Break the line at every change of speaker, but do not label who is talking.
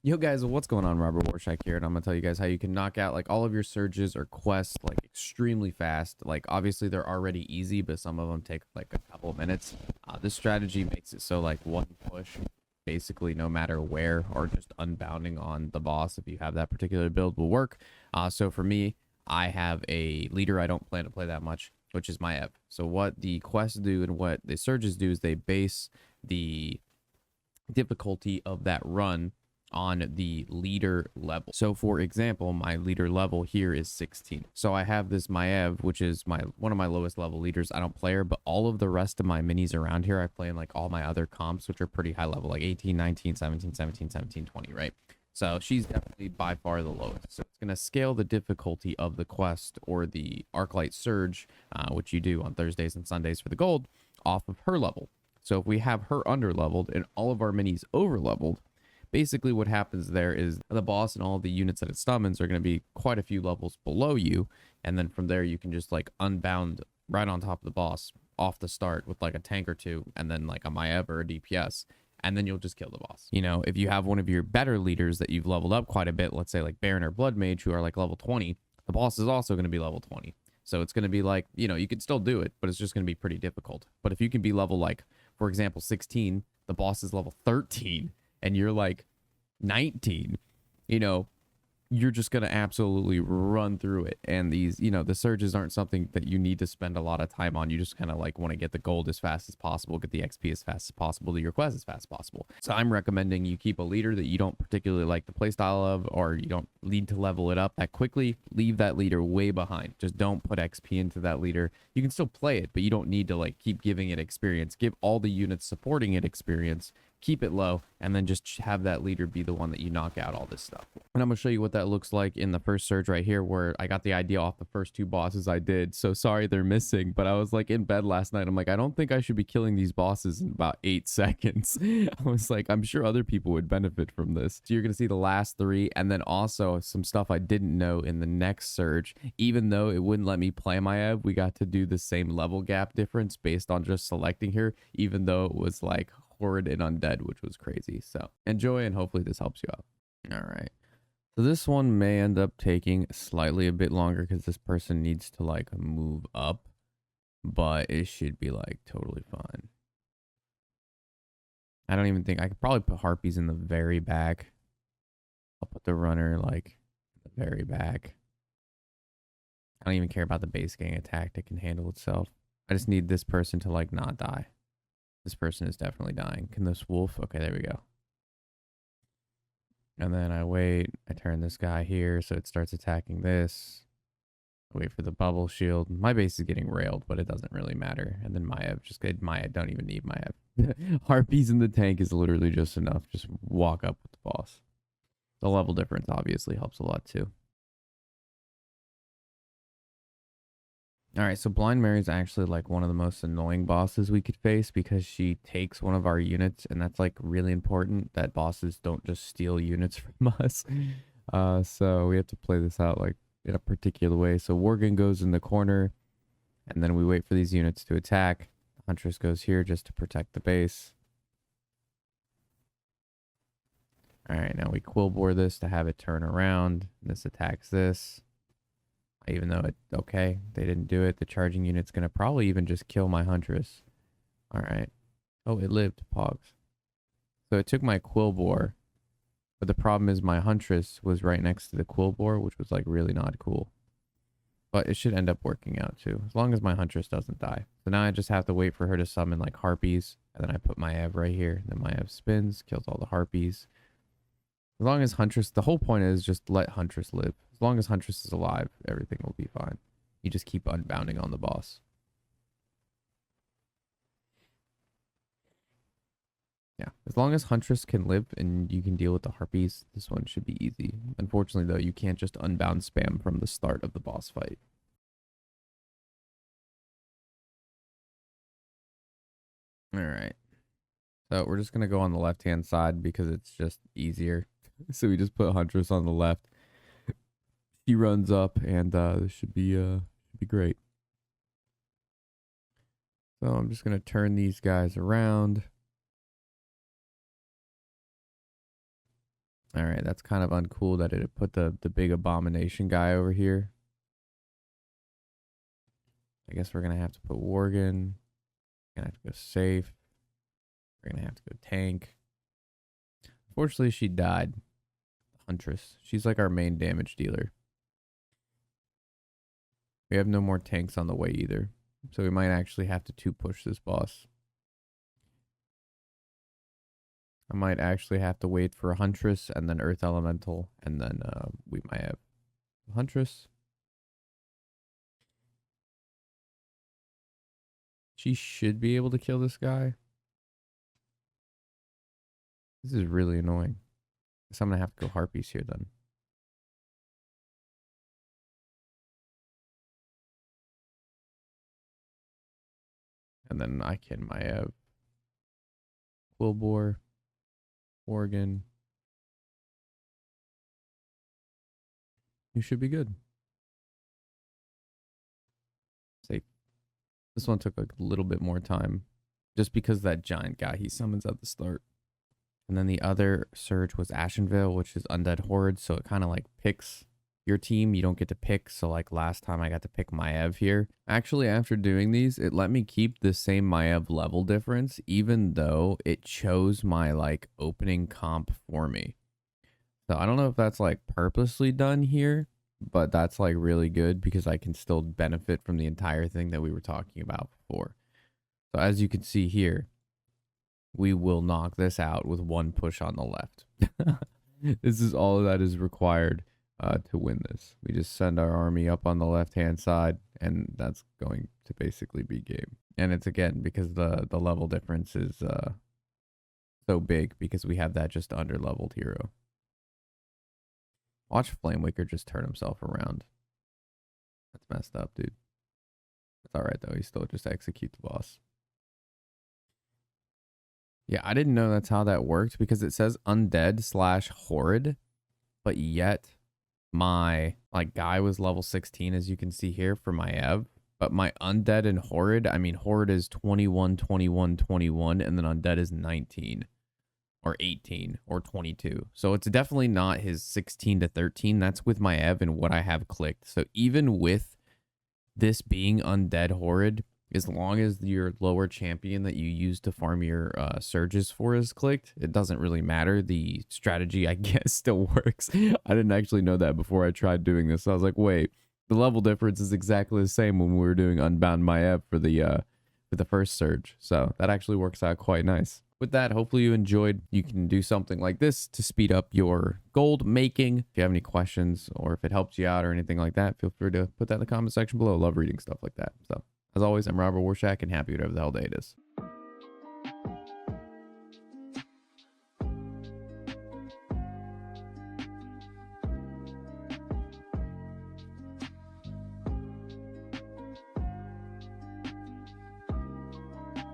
Yo guys, what's going on? Robert Warshack here, and I'm gonna tell you guys how you can knock out like all of your surges or quests like extremely fast. Like obviously they're already easy, but some of them take like a couple of minutes. This strategy makes it so like one push, basically no matter where, or just unbounding on the boss if you have that particular build will work. So for me, I have a leader I don't plan to play that much, which is my Ev. So what the quests do and what the surges do is they base the difficulty of that run on the leader level. So for example, my leader level here is 16. So I have this Maev, which is one of my lowest level leaders. I don't play her, but all of the rest of my minis around here, I play in like all my other comps, which are pretty high level, like 18, 19, 17, 17, 17, 20, right? So she's definitely by far the lowest. So it's going to scale the difficulty of the quest or the Arclight Surge, which you do on Thursdays and Sundays for the gold, off of her level. So if we have her under leveled and all of our minis over leveled, basically what happens there is the boss and all the units that it summons are going to be quite a few levels below you. And then from there, you can just like unbound right on top of the boss off the start with like a tank or two, and then like a Maev or a DPS. And then you'll just kill the boss. You know, if you have one of your better leaders that you've leveled up quite a bit, let's say like Baron or Blood Mage, who are like level 20, the boss is also going to be level 20. So it's going to be like, you know, you can still do it, but it's just going to be pretty difficult. But if you can be level like, for example, 16, the boss is level 13, and you're like 19, you know, you're just going to absolutely run through it. And these, you know, the surges aren't something that you need to spend a lot of time on. You just kind of like want to get the gold as fast as possible, get the XP as fast as possible, do your quest as fast as possible. So I'm recommending you keep a leader that you don't particularly like the playstyle of, or you don't need to level it up that quickly. Leave that leader way behind. Just don't put XP into that leader. You can still play it, but you don't need to like keep giving it experience. Give all the units supporting it experience, keep it low, and then just have that leader be the one that you knock out all this stuff. And I'm going to show you what that looks like in the first surge right here, where I got the idea off the first two bosses I did. So sorry they're missing, but I was like in bed last night. I'm like, I don't think I should be killing these bosses in about 8 seconds. I was like, I'm sure other people would benefit from this. So you're going to see the last three, and then also some stuff I didn't know in the next surge. Even though it wouldn't let me play my Ev, we got to do the same level gap difference based on just selecting her, even though it was like horrid and undead, which was crazy. So enjoy, and hopefully this helps you out. All right, so this one may end up taking slightly a bit longer because this person needs to like move up, but it should be like totally fine. I don't even think I could probably put harpies in the very back. I'll put the runner like in the very back. I don't even care about the base gang attack. It can handle itself. I just need this person to like not die. This person is definitely dying. Can this wolf? Okay, there we go. And then I wait. I turn this guy here so it starts attacking this. I wait for the bubble shield. My base is getting railed, but it doesn't really matter. And then Maev, just get Maya. Don't even need Maev. Harpies in the tank is literally just enough. Just walk up with the boss. The level difference obviously helps a lot too. All right, so Blind Mary is actually like one of the most annoying bosses we could face because she takes one of our units, and that's like really important that bosses don't just steal units from us. So we have to play this out like in a particular way. So Worgen goes in the corner, and then we wait for these units to attack. Huntress goes here just to protect the base. All right, now we quillbore this to have it turn around. This attacks this. Even though okay, they didn't do it. The charging unit's going to probably even just kill my Huntress. All right. Oh, it lived, Pogs. So it took my Quillbore, but the problem is my Huntress was right next to the Quillbore, which was like really not cool. But it should end up working out too, as long as my Huntress doesn't die. So now I just have to wait for her to summon like Harpies, and then I put my Ev right here. Then my Ev spins, kills all the Harpies. As long as Huntress, the whole point is just let Huntress live. As long as Huntress is alive, everything will be fine. You just keep unbounding on the boss. Yeah, as long as Huntress can live and you can deal with the Harpies, this one should be easy. Unfortunately, though, you can't just unbound spam from the start of the boss fight. All right. So we're just going to go on the left-hand side because it's just easier. So we just put Huntress on the left. He runs up, and this should be great. So I'm just going to turn these guys around. All right, that's kind of uncool that it put the big abomination guy over here. I guess we're gonna have to put Worgen. Gonna have to go safe. We're gonna have to go tank. Unfortunately, she died. Huntress. She's like our main damage dealer. We have no more tanks on the way either. So we might actually have to two-push this boss. I might actually have to wait for a Huntress and then Earth Elemental. And then we might have Huntress. She should be able to kill this guy. This is really annoying. Guess I'm going to have to go Harpies here then. And then I might have Quillbore, Worgen. You should be good. Safe. This one took a little bit more time. Just because that giant guy he summons at the start. And then the other surge was Ashenvale, which is Undead Horde. So it kind of like picks your team. You don't get to pick. So like last time I got to pick Maev here. Actually, after doing these, it let me keep the same Maev level difference, even though it chose my like opening comp for me. So I don't know if that's like purposely done here, but that's like really good because I can still benefit from the entire thing that we were talking about before. So as you can see here, we will knock this out with one push on the left. This is all that is required to win this. We just send our army up on the left-hand side, and that's going to basically be game. And it's again because the level difference is so big because we have that just under-leveled hero. Watch Flamewaker just turn himself around. That's messed up, dude. It's alright though, he still just execute the boss. Yeah, I didn't know that's how that worked because it says undead / horrid, but yet my like guy was level 16 as you can see here for my Ev, but my undead and horrid, I mean horrid is 21, 21, 21, and then undead is 19 or 18 or 22. So it's definitely not his 16 to 13. That's with my Ev and what I have clicked. So even with this being undead horrid, as long as your lower champion that you use to farm your surges for is clicked, it doesn't really matter. The strategy, I guess, still works. I didn't actually know that before I tried doing this. So I was like, wait, the level difference is exactly the same when we were doing Unbound Maev for the first surge. So that actually works out quite nice. With that, hopefully you enjoyed. You can do something like this to speed up your gold making. If you have any questions or if it helps you out or anything like that, feel free to put that in the comment section below. I love reading stuff like that. So as always, I'm Robert Warshack and happy whatever the hell day it is.